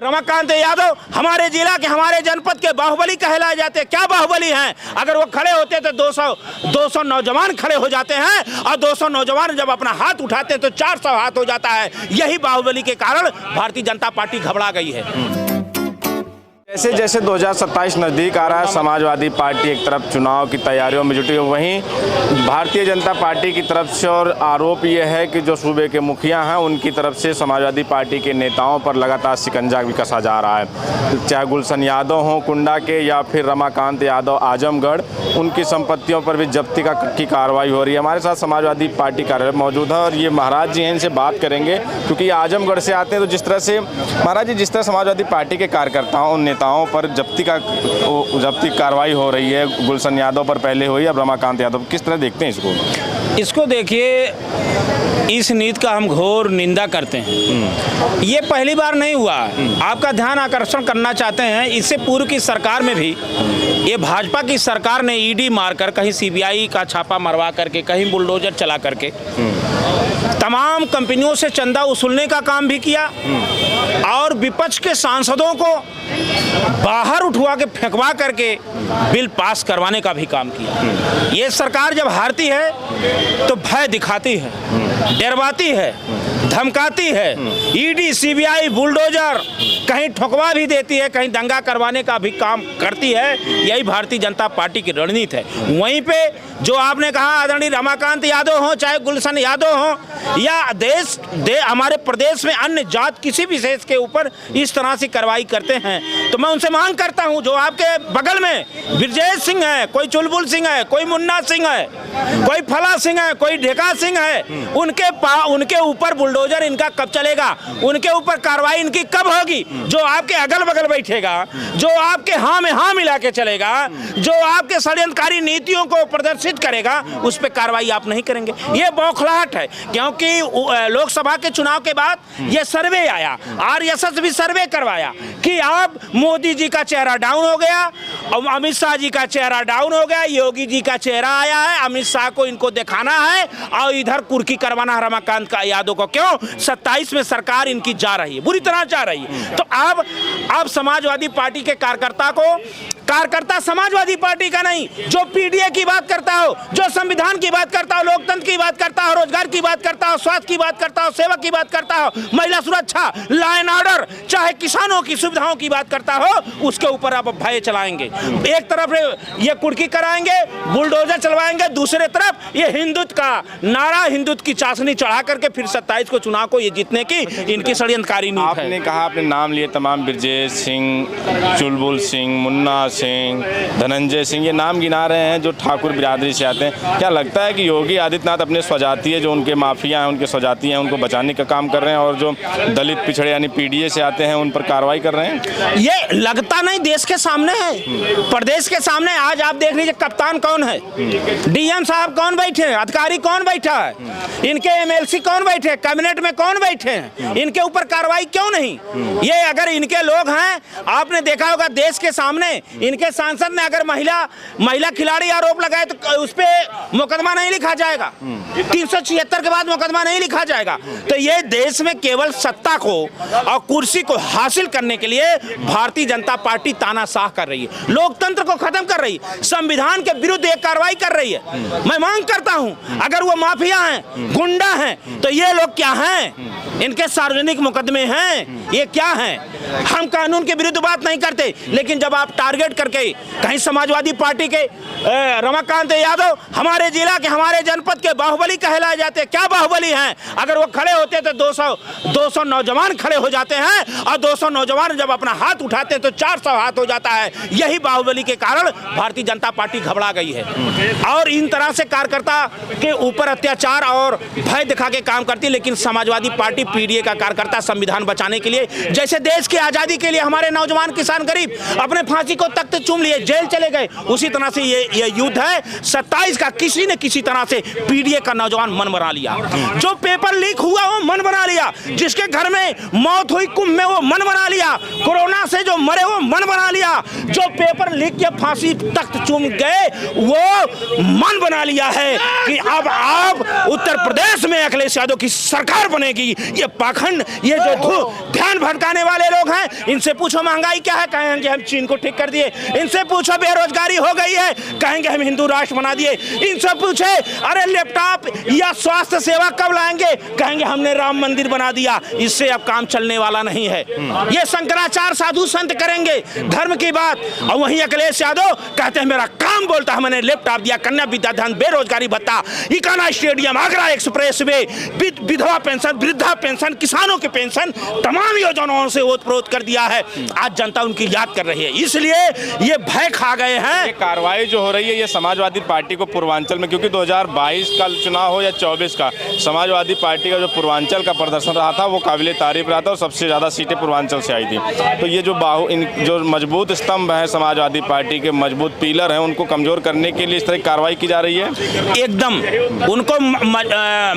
रमाकांत यादव हमारे जिला के, हमारे जनपद के बाहुबली कहलाए जाते हैं। क्या बाहुबली हैं? अगर वो खड़े होते तो 200 नौजवान खड़े हो जाते हैं, और 200 नौजवान जब अपना हाथ उठाते हैं तो 400 हाथ हो जाता है। यही बाहुबली के कारण भारतीय जनता पार्टी घबरा गई है। जैसे जैसे 2027 नज़दीक आ रहा है, समाजवादी पार्टी एक तरफ चुनाव की तैयारियों में जुटी है, वहीं भारतीय जनता पार्टी की तरफ से और आरोप ये है कि जो सूबे के मुखिया हैं उनकी तरफ से समाजवादी पार्टी के नेताओं पर लगातार शिकंजा भी कसा जा रहा है। चाहे गुलशन यादव हों कुंडा के या फिर रमाकांत यादव आजमगढ़, उनकी संपत्तियों पर भी जब्ती की कार्रवाई हो रही है। हमारे साथ समाजवादी पार्टी कार्यालय मौजूद है और ये महाराज जी हैं, इनसे बात करेंगे क्योंकि आजमगढ़ से आते हैं। तो जिस तरह से महाराज जी, जिस तरह समाजवादी पार्टी के कार्यकर्ताओं नेताओं पर जब्ती कार्रवाई हो रही है, गुलशन यादव पर पहले हुई, अब रमाकांत यादव, किस तरह देखते हैं इसको? देखिए, इस नीति का हम घोर निंदा करते हैं। ये पहली बार नहीं हुआ। आपका ध्यान आकर्षण करना चाहते हैं, इससे पूर्व की सरकार में भी ये भाजपा की सरकार ने ईडी मारकर, कहीं सीबीआई का छापा मरवा करके, कहीं बुलडोजर चला करके तमाम कंपनियों से चंदा वसूलने का काम भी किया और विपक्ष के सांसदों को बाहर उठवा के फेंकवा करके बिल पास करवाने का भी काम किया। ये सरकार जब हारती है तो भय दिखाती है, डरवाती है, धमकाती है। ईडी, सीबीआई, बुलडोजर कहीं ठुकवा भी देती है, कहीं दंगा करवाने का भी काम करती है। यही भारतीय जनता पार्टी की रणनीति है। वहीं पे जो आपने कहा, आदरणीय रमाकांत यादव हो, चाहे गुलशन यादव हो, या हमारे प्रदेश में अन्य जात किसी विशेष के ऊपर इस तरह से कार्रवाई करते हैं, तो मैं उनसे मांग करता हूं, जो आपके बगल में ब्रजेश सिंह है, कोई चुलबुल सिंह है, कोई मुन्ना सिंह है, कोई फला सिंह है, कोई ढेका सिंह है, उनके ऊपर बुलडोजर इनका कब चलेगा? उनके ऊपर कार्रवाई इनकी कब होगी? जो आपके अगल बगल बैठेगा, जो आपके हाँ में हाँ मिला के चलेगा, जो आपके षड्यंत्रकारी नीतियों को प्रदर्शित करेगा, उस पर कार्रवाई आप नहीं करेंगे। ये बौखलाहट है, क्योंकि लोकसभा के चुनाव के बाद ये सर्वे आया, आरएसएस भी सर्वे करवाया कि अब मोदी जी का चेहरा डाउन हो गया, और अमित शाह जी का चेहरा डाउन हो गया, योगी जी का चेहरा आया है, अमित शाह को इनको दिखाना है और इधर कुर्की करवाना है रमाकांत का यादव को। क्यों? 27 में सरकार इनकी जा रही है, बुरी तरह जा रही है। तो अब समाजवादी पार्टी के कार्यकर्ता समाजवादी पार्टी का नहीं, जो पीडीए की बात करता हो, जो संविधान की बात करता हो, लोकतंत्र की बात करता हो, रोजगार की बात करता हो, स्वास्थ्य की बात करता हो, सेवा की बात करता हो, महिला सुरक्षा, लॉ एंड ऑर्डर, चाहे किसानों की सुविधाओं की बात करता हो, उसके ऊपर आप भय चलाएंगे। एक तरफ ये कुर्की कराएंगे, बुलडोजर चलवाएंगे, दूसरे तरफ ये हिंदुत्व का नारा, हिंदुत्व की चाशनी चढ़ा करके फिर 27 को चुनाव को ये जीतने की इनकी षड्यंत्रकारी नीति है। आपने कहा, आपने नाम लिए तमाम, ब्रजेश सिंह, चुलबुल सिंह, मुन्ना सिंह, धनंजय सिंह, ये नाम गिना रहे हैं जो ठाकुर बिरादरी से आते हैं। क्या लगता है कि योगी आदित्यनाथ अपने स्वजातीय, जो उनके माफिया हैं, उनके स्वजाती हैं, उनको बचाने का काम कर रहे हैं, और जो दलित पिछड़े यानी पीडीए से आते हैं उन पर कार्रवाई कर रहे हैं? ये लगता नहीं, देश के सामने है, प्रदेश के सामने। आज आप देख लीजिए, कप्तान कौन है, डीएम साहब कौन बैठे हैं, अधिकारी कौन बैठा है, इनके एमएलसी कौन बैठे, कैबिनेट में कौन बैठे हैं, इनके ऊपर कार्रवाई क्यों नहीं? ये अगर इनके लोग हैं, आपने देखा होगा देश के सामने इनके सांसद ने अगर महिला खिलाड़ी आरोप लगाए तो उस पर मुकदमा नहीं लिखा जाएगा, 376 के बाद मुकदमा नहीं लिखा जाएगा। तो ये देश में केवल सत्ता को और कुर्सी को हासिल करने के लिए भारतीय जनता पार्टी तानाशाह कर रही है, लोकतंत्र को खत्म कर रही है, संविधान के विरुद्ध एक कार्रवाई कर रही है। मैं मांग करता हूं, अगर वो माफिया हैं, गुंडा हैं, तो ये लोग क्या हैं? इनके सार्वजनिक मुकदमे हैं, ये क्या हैं? हम कानून के विरुद्ध बात नहीं करते, लेकिन जब आप टारगेट करके कहीं समाजवादी पार्टी के रमाकांत यादव हमारे जिला के, हमारे जनपद के बाहुबली कहलाए जाते हैं। क्या बाहुबली हैं? अगर वो खड़े होते तो 200 नौजवान खड़े हो जाते हैं, और 200 नौजवान जब अपना हाथ उठाते हैं तो 400 हाथ हो जाता है। यही बाहुबली के कारण भारतीय जनता पार्टी घबरा गई है और इन तरह से कार्यकर्ता के ऊपर अत्याचार और भय दिखा के काम करती है। लेकिन समाजवादी पार्टी, पीडीए का कार्यकर्ता संविधान बचाने के लिए, जैसे देश की आजादी के लिए हमारे नौजवान किसान गरीब अपने फांसी को तख्त चूम लिए, जेल चले गए, उसी तरह से ये युद्ध है 27 का। किसी न किसी तरह से पीडीए का नौजवान मन बना लिया, जो पेपर लीक हुआ वो मन बना लिया, जिसके घर में मौत हुई कुंभ में वो मन बना लिया, कोरोना से जो मरे वो मन बना लिया, जो पेपर लीक के फांसी तख्त चूम गए वो मन बना लिया है कि अब आप उत्तर प्रदेश में अखिलेश यादव की सरकार बनेगी। ये पाखंड, ये जो ध्यान भटकाने वाले लोग लोग हैं, इनसे पूछो महंगाई क्या है, कहेंगे हम चीन को ठीक कर दिए। इनसे पूछो बेरोजगारी हो गई है, कहेंगे हम हिंदू राष्ट्र बना दिए। इनसे पूछे अरे लैपटॉप या स्वास्थ्य सेवा कब लाएंगे, कहेंगे हमने राम मंदिर बना दिया। इससे अब काम चलने वाला नहीं है। ये शंकराचार्य साधु संत करेंगे धर्म की बात, और वहीं अखिलेश यादव कहते हैं मेरा काम बोलता है, मैंने लैपटॉप दिया, कन्या विद्याधन, बेरोजगारी भत्ता, Ekana stadium, Agra express way, विधवा पेंशन, वृद्धा पेंशन, किसानों की पेंशन, तमाम योजनाओं से ओतप्रोत कर दिया है। आज जनता उनकी याद कर रही है, इसलिए ये भय खा गए हैं। ये कार्रवाई जो हो रही है ये समाजवादी पार्टी को पूर्वांचल में, क्योंकि 2022 का चुनाव हो या 24 का, समाजवादी पार्टी का जो पूर्वांचल का प्रदर्शन रहा था वो काबिले तारीफ रहा था और सबसे ज़्यादा सीटें पूर्वांचल से आई थी। तो ये जो जो मजबूत स्तंभ है समाजवादी पार्टी के, मजबूत पिलर हैं, उनको कमज़ोर करने के लिए इस तरह की कार्रवाई की जा रही है। एकदम उनको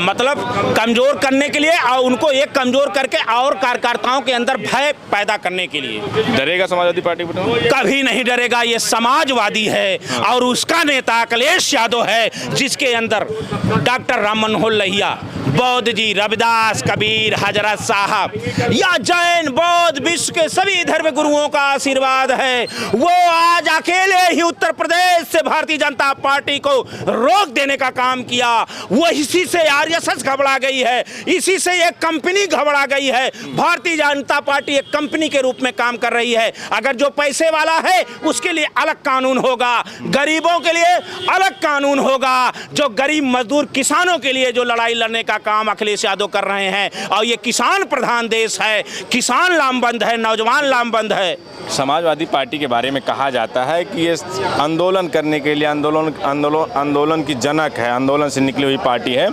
मतलब कमजोर करने के लिए, और उनको एक कमजोर करके और कार्यकर्ताओं के अंदर भय पैदा करने के लिए। डरेगा समाजवादी पार्टी? कभी नहीं डरेगा। ये समाजवादी है और उसका नेता अखिलेश यादव है, जिसके अंदर डॉक्टर राम मनोहर लोहिया, बौद्ध जी, रविदास, कबीर, हजरत साहब या जैन, बौद्ध, विश्व के सभी धर्म गुरुओं का आशीर्वाद है। वो आज अकेले ही उत्तर प्रदेश से भारतीय जनता पार्टी को रोक देने का काम किया। वो इसी से आरएसएस घबरा गई है, इसी से एक कंपनी घबरा गई है। भारतीय जनता पार्टी एक कंपनी के रूप में काम कर रही है। अगर जो पैसे वाला है उसके लिए अलग कानून होगा, गरीबों के लिए अलग कानून होगा। जो गरीब मजदूर किसानों के लिए जो लड़ाई लड़ने का काम अखिलेश यादव कर रहे हैं, और ये किसान प्रधान देश है, किसान लामबंद है, नौजवान लामबंद है। समाजवादी पार्टी के बारे में कहा जाता है कि ये आंदोलन करने के लिए आंदोलन की जनक है, आंदोलन से निकली हुई पार्टी है।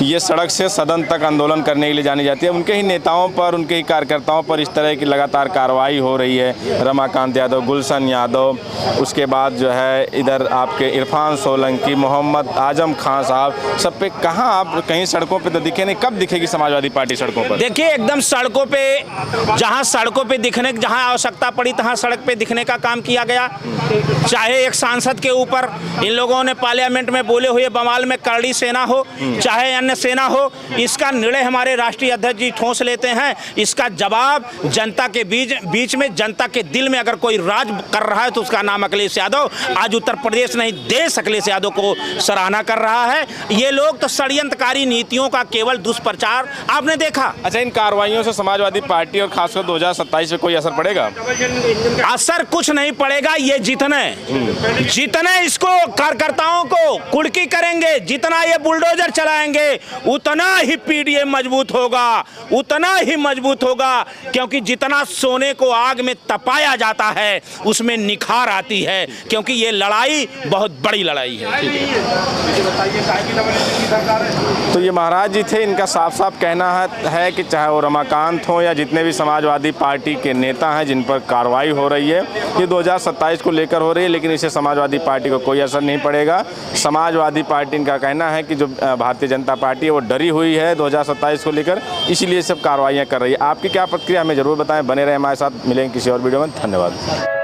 ये सड़क से सदन तक आंदोलन करने के लिए जानी जाती है। उनके ही नेताओं पर, उनके ही कार्यकर्ताओं पर इस तरह की लगातार कार्रवाई हो रही है। रमाकांत यादव, गुलशन यादव, उसके बाद जो है इधर आपके इरफान सोलंकी, मोहम्मद आजम खान साहब, सब पे कहाँ आप कहीं सड़कों पे तो दिखे नहीं। कब दिखेगी समाजवादी पार्टी सड़कों पर? देखिए एकदम सड़कों पे, जहां सड़कों पे दिखने, जहां आवश्यकता पड़ी तहां सड़क पे दिखने का काम किया गया। चाहे एक सांसद के ऊपर इन लोगों ने पार्लियामेंट में बोले हुए बवाल में करड़ी सेना हो, चाहे अन्य सेना हो, इसका निर्णय हमारे राष्ट्रीय अध्यक्ष जी ठोस लेते हैं। इसका जवाब जनता के बीच में, जनता के दिल में अगर कोई राज कर रहा है तो उसका नाम अखिलेश यादव। आज उत्तर प्रदेश नहीं, देश अखिलेश यादव को सराहना कर रहा है। ये लोग तो षड्यंत्रकारी नीतियों का केवल दुष्प्रचार आपने देखा। अच्छा, इन कार्रवाइयों से समाजवादी पार्टी और खासकर 2027 में कोई असर पड़ेगा? असर कुछ नहीं पड़ेगा। ये जितने इसको कार्यकर्ताओं को कुड़की करेंगे, जितना ये बुलडोजर चलाएंगे, उतना ही पीडीए मजबूत होगा, उतना ही मजबूत होगा। क्योंकि जितना सोने को आग में तपाया जाता है उसमें निखार आती है, क्योंकि ये लड़ाई बहुत बड़ी लड़ाई है। तो ये महाराज जी थे, इनका साफ साफ कहना है कि चाहे वो रमाकांत हो या जितने भी समाजवादी पार्टी के नेता हैं जिन पर कार्रवाई हो रही है, ये 2027 को लेकर हो रही है, लेकिन इससे समाजवादी पार्टी को कोई असर नहीं पड़ेगा। समाजवादी पार्टी इनका कहना है कि जो भारतीय जनता पार्टी है वो डरी हुई है 2027 को लेकर, इसीलिए सब कार्रवाइयाँ कर रही है। आपकी क्या प्रतिक्रिया हमें ज़रूर बताएं। बने रहे हमारे साथ, मिलेंगे किसी और वीडियो में। धन्यवाद।